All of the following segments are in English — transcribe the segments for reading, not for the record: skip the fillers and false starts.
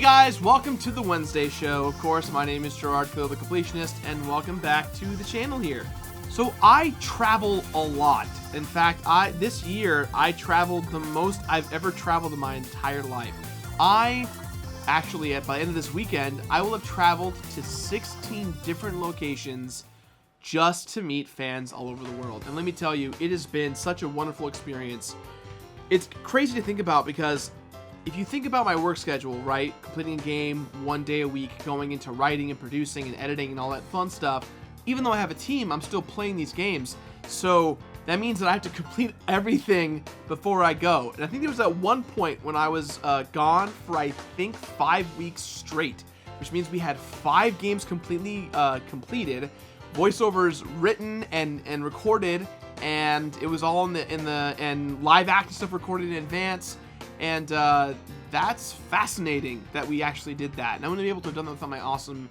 guys, welcome to the Wednesday show. Of course, my name is Jirard, the Completionist, and welcome back to the channel here. So I travel a lot. In fact, this year I traveled the most I've ever traveled in my entire life. By the end of this weekend, I will have traveled to 16 different locations just to meet fans all over the world. And let me tell you, it has been such a wonderful experience. It's crazy to think about because if you think about my work schedule, right, completing a game 1 day a week, going into writing and producing and editing and all that fun stuff, even though I have a team, I'm still playing these games. So that means that I have to complete everything before I go. And I think there was at one point when I was gone for, I think, 5 weeks straight, which means we had 5 games completely completed, voiceovers written and recorded, and it was all and live action stuff recorded in advance. And that's fascinating that we actually did that. And I wouldn't be able to have done that without my awesome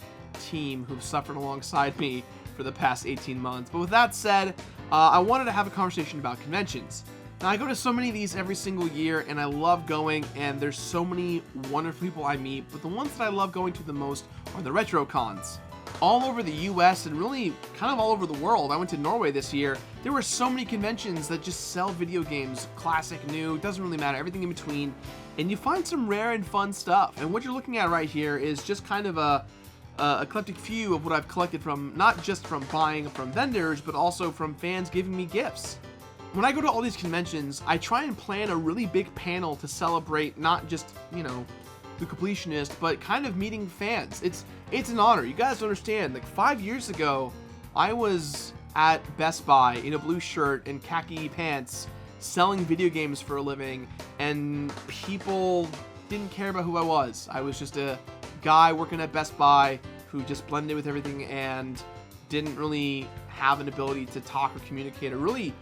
team who've suffered alongside me for the past 18 months. But with that said, I wanted to have a conversation about conventions. Now, I go to so many of these every single year, and I love going, and there's so many wonderful people I meet, but the ones that I love going to the most are the retro cons. All over the US and really kind of all over the world. I went to Norway this year. There were so many conventions that just sell video games, classic, new, it doesn't really matter, everything in between. And you find some rare and fun stuff. And what you're looking at right here is just kind of a eclectic few of what I've collected from, not just from buying from vendors, but also from fans giving me gifts. When I go to all these conventions, I try and plan a really big panel to celebrate not just, you know, the Completionist, but kind of meeting fans. It's an honor. You guys understand, like 5 years ago, I was at Best Buy in a blue shirt and khaki pants selling video games for a living, and people didn't care about who I was. I was just a guy working at Best Buy who just blended with everything and didn't really have an ability to talk or communicate or really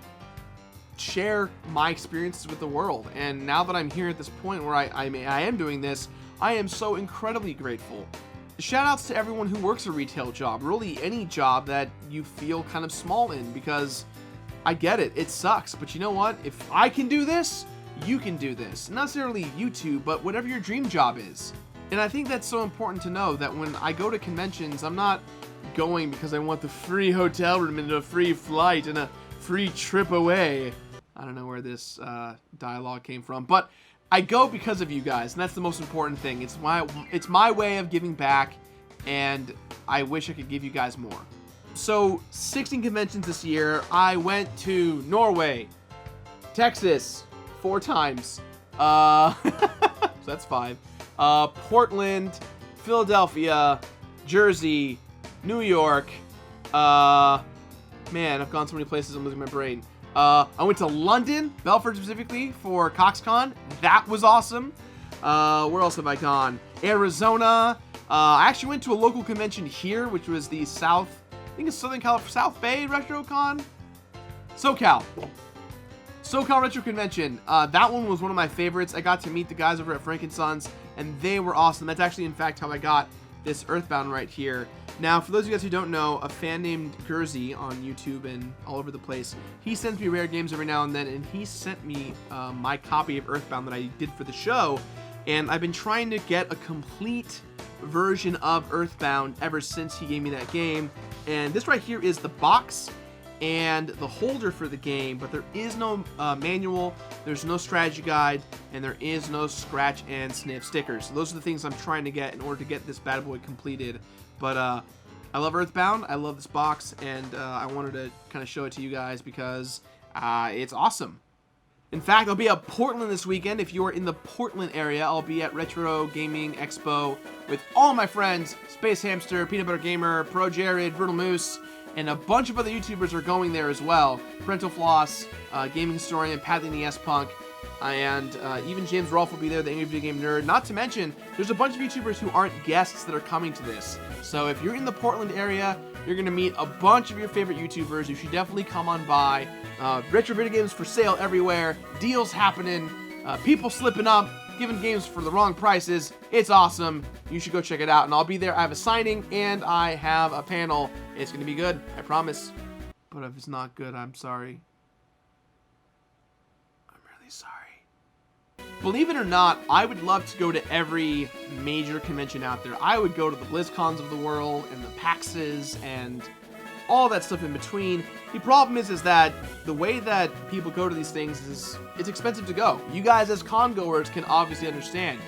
share my experiences with the world. And now that I'm here at this point where I am doing this, I am so incredibly grateful. Shout outs to everyone who works a retail job, really any job that you feel kind of small in, because I get it, it sucks, but you know what? If I can do this, you can do this. Not necessarily YouTube, but whatever your dream job is. And I think that's so important to know that when I go to conventions, I'm not going because I want the free hotel room and a free flight and a free trip away. I don't know where this dialogue came from, but I go because of you guys, and that's the most important thing. It's my way of giving back, and I wish I could give you guys more. So, 16 conventions this year. I went to Norway, Texas, 4 times. So that's 5. Portland, Philadelphia, Jersey, New York. Man, I've gone so many places, I'm losing my brain. I went to London, Belford specifically, for CoxCon. That was awesome. Where else have I gone? Arizona. I actually went to a local convention here, which was the South Bay RetroCon? SoCal Retro Convention. That one was one of my favorites. I got to meet the guys over at Frankensons, and they were awesome. That's actually, in fact, how I got this Earthbound right here. Now, for those of you guys who don't know, a fan named Gurzy on YouTube and all over the place, he sends me rare games every now and then, and he sent me my copy of Earthbound that I did for the show, and I've been trying to get a complete version of Earthbound ever since he gave me that game. And this right here is the box and the holder for the game, but there is no manual, there's no strategy guide, and there is no scratch and sniff stickers. So those are the things I'm trying to get in order to get this bad boy completed. But I love Earthbound, I love this box, and I wanted to kind of show it to you guys because it's awesome. In fact, I'll be at Portland this weekend. If you are in the Portland area, I'll be at Retro Gaming Expo with all my friends, Space Hamster, Peanut Butter Gamer, Pro Jared, Brutal Moose, and a bunch of other YouTubers are going there as well. Parental Floss, Gaming Historian, Padley NES Punk, and even James Rolfe will be there, the Angry Video Game Nerd. Not to mention, there's a bunch of YouTubers who aren't guests that are coming to this. So if you're in the Portland area, you're going to meet a bunch of your favorite YouTubers. You should definitely come on by. Retro video games for sale everywhere. Deals happening. People slipping up, giving games for the wrong prices. It's awesome. You should go check it out. And I'll be there. I have a signing and I have a panel. It's going to be good. I promise. But if it's not good, I'm sorry. I'm really sorry. believe it or not, I would love to go to every major convention out there. I would go to the BlizzCons of the world and the PAXs and all that stuff in between. The problem is that the way that people go to these things is it's expensive to go. You guys as con goers can obviously understand.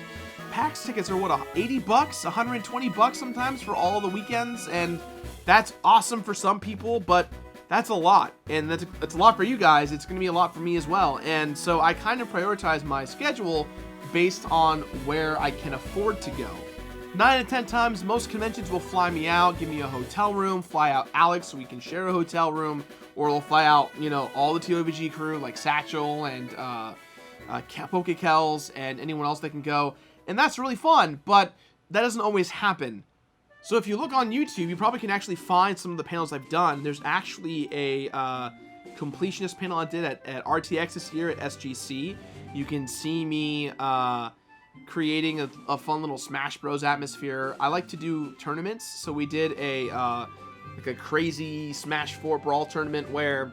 PAX tickets are what, 80 bucks, 120 bucks sometimes for all the weekends, and that's awesome for some people, but that's a lot, and that's a lot for you guys. It's going to be a lot for me as well, and so I kind of prioritize my schedule based on where I can afford to go. 9 out of 10 times, most conventions will fly me out, give me a hotel room, fly out Alex so we can share a hotel room, or they'll fly out, you know, all the TOVG crew like Satchel and Pokekells and anyone else that can go, and that's really fun, but that doesn't always happen. So if you look on YouTube, you probably can actually find some of the panels I've done. There's actually a Completionist panel I did at RTX this year at SGC. You can see me creating a fun little Smash Bros atmosphere. I like to do tournaments, so we did a like a crazy Smash 4 Brawl tournament where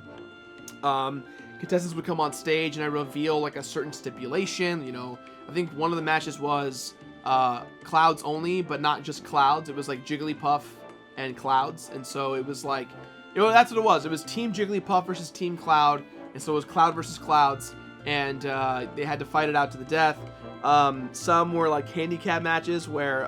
contestants would come on stage and I reveal like a certain stipulation. You know, I think one of the matches was Clouds only, but not just Clouds. It was like Jigglypuff and Clouds, and so it was like, that's what it was. It was Team Jigglypuff versus Team Cloud, and so it was Cloud versus Clouds, and they had to fight it out to the death. Some were like handicap matches where,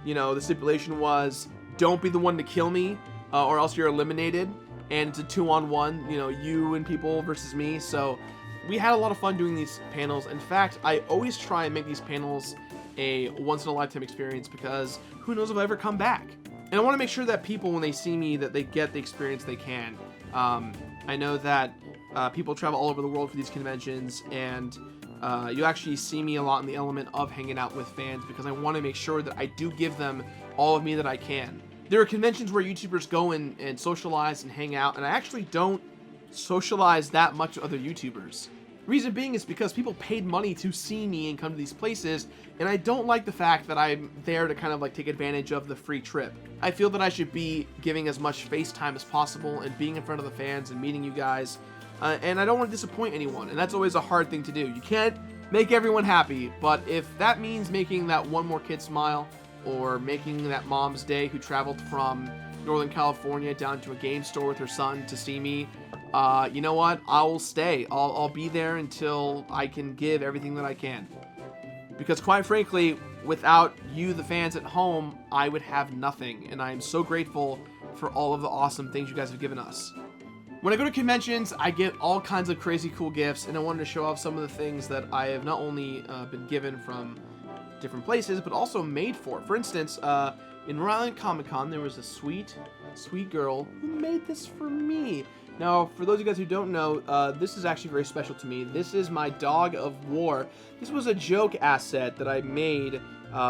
you know, the stipulation was don't be the one to kill me, or else you're eliminated, and it's a 2-on-1, you know, you and people versus me. So we had a lot of fun doing these panels. In fact, I always try and make these panels a once-in-a-lifetime experience, because who knows if I'll ever come back. And I want to make sure that people, when they see me, that they get the experience they can. I know that people travel all over the world for these conventions, and you actually see me a lot in the element of hanging out with fans, because I want to make sure that I do give them all of me that I can. There are conventions where YouTubers go and socialize and hang out, and I actually don't socialize that much with other YouTubers. Reason being is because people paid money to see me and come to these places, and I don't like the fact that I'm there to kind of like take advantage of the free trip. I feel that I should be giving as much face time as possible and being in front of the fans and meeting you guys, and I don't want to disappoint anyone, and that's always a hard thing to do. You can't make everyone happy, but if that means making that one more kid smile, or making that mom's day who traveled from Northern California down to a game store with her son to see me, you know what? I will stay. I'll be there until I can give everything that I can. Because quite frankly, without you, the fans at home, I would have nothing. And I am so grateful for all of the awesome things you guys have given us. When I go to conventions, I get all kinds of crazy cool gifts, and I wanted to show off some of the things that I have not only been given from different places, but also made for. For instance, in Rhode Island Comic Con, there was a sweet girl who made this for me. Now, for those of you guys who don't know, this is actually very special to me. This is my Dog of War. This was a joke asset that I made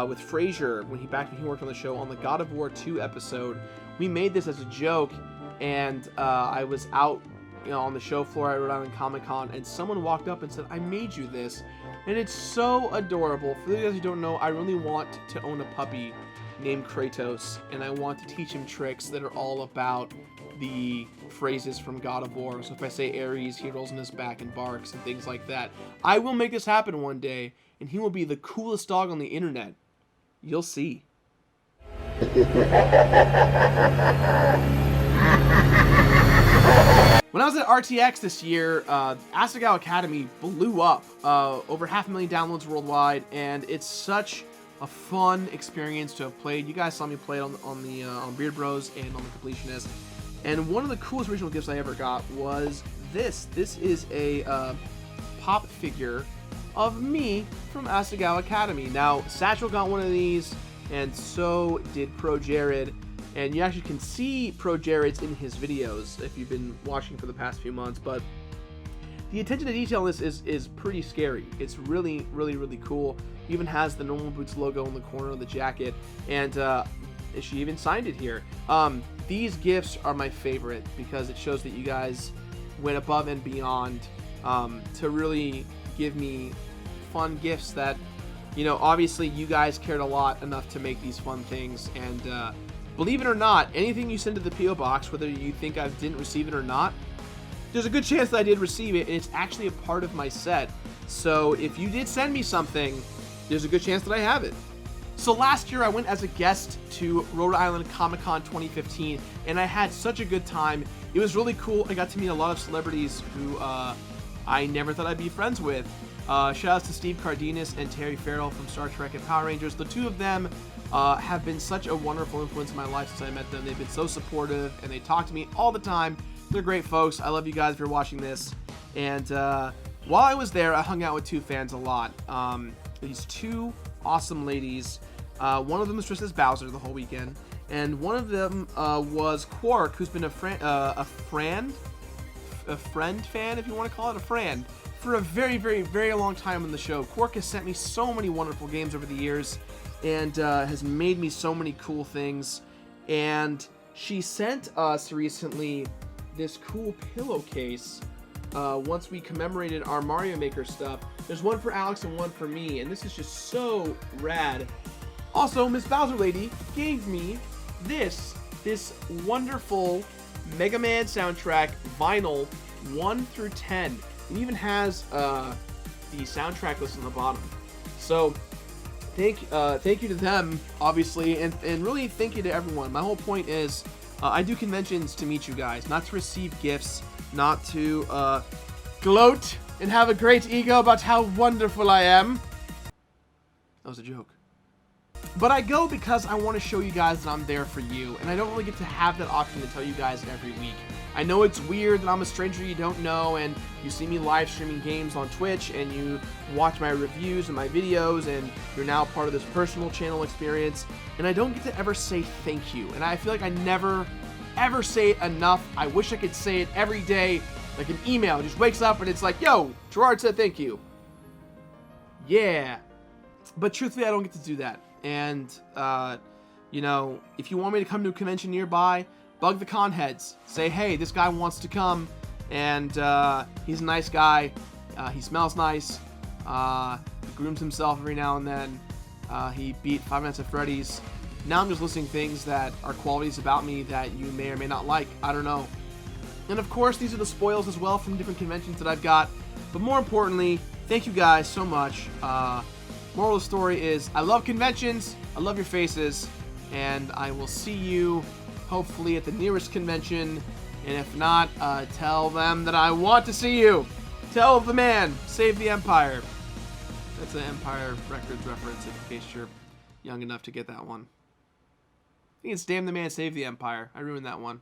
with Frazier when he worked on the show on the God of War 2 episode. We made this as a joke, and I was out, you know, on the show floor at Rhode Island Comic Con, and someone walked up and said, "I made you this," and it's so adorable. For those of you guys who don't know, I really want to own a puppy named Kratos, and I want to teach him tricks that are all about the phrases from God of War. So if I say Ares, he rolls on his back and barks and things like that. I will make this happen one day, and he will be the coolest dog on the internet. You'll see. When I was at RTX this year, Asagao Academy blew up. Over 500,000 downloads worldwide, and it's such a fun experience to have played. You guys saw me play it on Beard Bros and on the Completionist. And one of the coolest original gifts I ever got was this. This is a pop figure of me from Asagao Academy. Now, Satchel got one of these, and so did Pro Jirard. And you actually can see Pro Jirard's in his videos if you've been watching for the past few months. But the attention to detail in this is pretty scary. It's really, really, really cool. It even has the Normal Boots logo in the corner of the jacket. And she even signed it here. These gifts are my favorite because it shows that you guys went above and beyond to really give me fun gifts that, you know, obviously you guys cared a lot enough to make these fun things. And believe it or not, anything you send to the P.O. Box, whether you think I didn't receive it or not, there's a good chance that I did receive it, and it's actually a part of my set. So if you did send me something, there's a good chance that I have it. So last year I went as a guest to Rhode Island Comic-Con 2015, and I had such a good time. It was really cool. I got to meet a lot of celebrities who I never thought I'd be friends with. Shout outs to Steve Cardenas and Terry Farrell from Star Trek and Power Rangers. The two of them have been such a wonderful influence in my life since I met them. They've been so supportive, and they talk to me all the time. They're great folks. I love you guys if you're watching this. And while I was there, I hung out with two fans a lot. These two awesome ladies. One of them was dressed as Bowser the whole weekend, and one of them was Quark, who's been a friend fan, if you want to call it a friend, for a very, very, very long time on the show. Quark has sent me so many wonderful games over the years, and has made me so many cool things. And she sent us recently this cool pillowcase. Once we commemorated our Mario Maker stuff. There's one for Alex and one for me, and this is just so rad. Also, Miss Bowser Lady gave me this wonderful Mega Man soundtrack vinyl 1 through 10. It even has the soundtrack list on the bottom. So thank you to them, obviously, and really thank you to everyone. My whole point is I do conventions to meet you guys, not to receive gifts, not to gloat and have a great ego about how wonderful I am. That was a joke. But I go because I want to show you guys that I'm there for you, and I don't really get to have that option to tell you guys every week. I know it's weird that I'm a stranger you don't know, and you see me live streaming games on Twitch, and you watch my reviews and my videos, and you're now part of this personal channel experience, and I don't get to ever say thank you, and I feel like I never, ever say it enough. I wish I could say it every day, like an email. It just wakes up and it's like, yo, Jirard said thank you. Yeah. But truthfully, I don't get to do that. And, you know, if you want me to come to a convention nearby, bug the con heads. Say, hey, this guy wants to come, and he's a nice guy. He smells nice. He grooms himself every now and then. He beat Five Nights at Freddy's. Now I'm just listing things that are qualities about me that you may or may not like. I don't know. And of course, these are the spoils as well from different conventions that I've got. But more importantly, thank you guys so much. Moral of the story is, I love conventions, I love your faces, and I will see you, hopefully, at the nearest convention, and if not, tell them that I want to see you. Tell the man, save the Empire. That's an Empire Records reference, in case you're young enough to get that one. I think it's Damn the Man, Save the Empire. I ruined that one.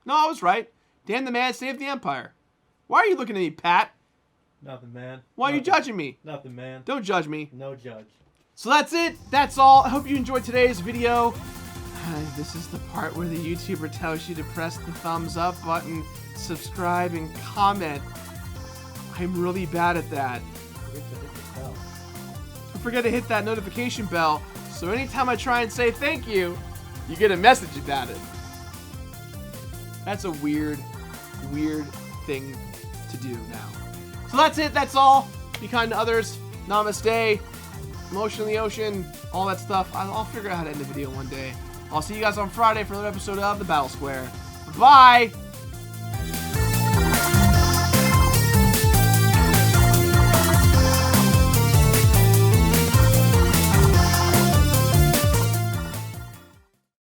No, I was right. Damn the Man, Save the Empire. Why are you looking at me, Pat? Nothing, man. Why are you judging me? Nothing, man. Don't judge me. No judge. So that's it. That's all. I hope you enjoyed today's video. This is the part where the YouTuber tells you to press the thumbs up button, subscribe, and comment. I'm really bad at that. Don't forget to hit that notification bell, so anytime I try and say thank you, you get a message about it. That's a weird thing to do now. So that's it. That's all. Be kind to others. Namaste. Motion in the ocean. All that stuff. I'll figure out how to end the video one day. I'll see you guys on Friday for another episode of The Battle Square. Bye!